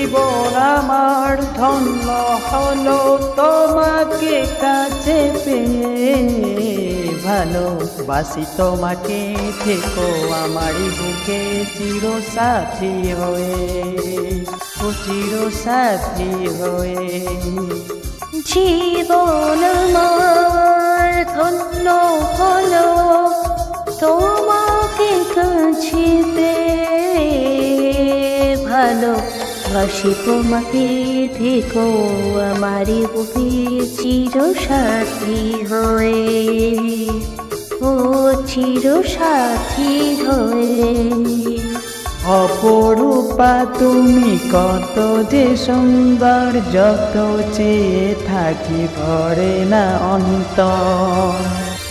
জীবন আমার ধন্য হলো তোমাকে কাছে পেয়ে, ভালোবাসি তোমাকে, থেকো আমারই বুকে চির সাথী হয়ে, ও চির সাথী হয়ে। জীবন আমার ধন্য হলো তোমাকে কাছে পেয়ে, ভালোবাসি তোমাকে, থেকো আমারই বুকে চির সাথী হয়ে, ও চির সাথী হয়ে। অপরূপা তুমি কত যে সুন্দর, যত চেয়ে থাকি ভরে না অন্তর।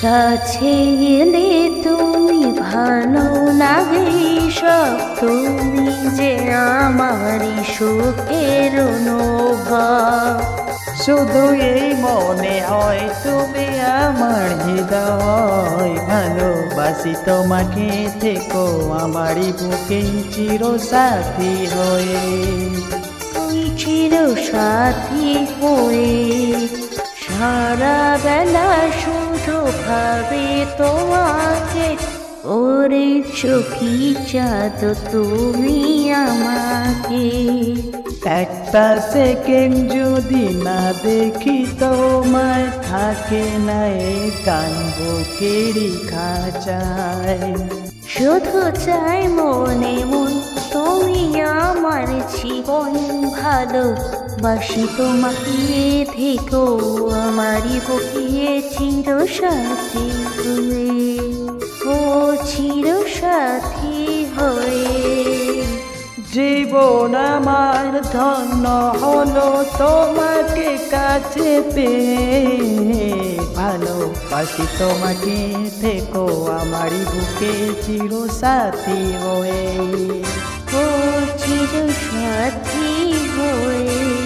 কাছে এলে তুমি ভালো লাগে সব, তুমি যে আমারই সুখের অনুভব। শুধু এই মনে হয় তুমি আমার হৃদয়, ভালোবাসি তোমাকে, থেকো আমারই বুকে চির সাথী হয়ে, ওই চির সাথী হয়ে। সারা বেলা শুধু ভাবে তোমাকে, ওরে চোখি চাঁদ তুমি আমাকে। একটা সেকেন্ড যদি না দেখি তোমায়, থাকে না এই কান বুকেরই খাঁচায়। শুধু চাই মনে মন তুমি আমার জীবন, ভালোবাসি তোমাকে, থেকো আমারই বুকে চির সাথী হয়ে, ও চির সাথী হয়ে। জীবন আমার ধন্য হলো তোমাকে কাছে পেয়ে, ভালোবাসি তোমাকে, থেকো আমারই বুকে চির সাথী হয়ে, ও চির সাথী হয়ে।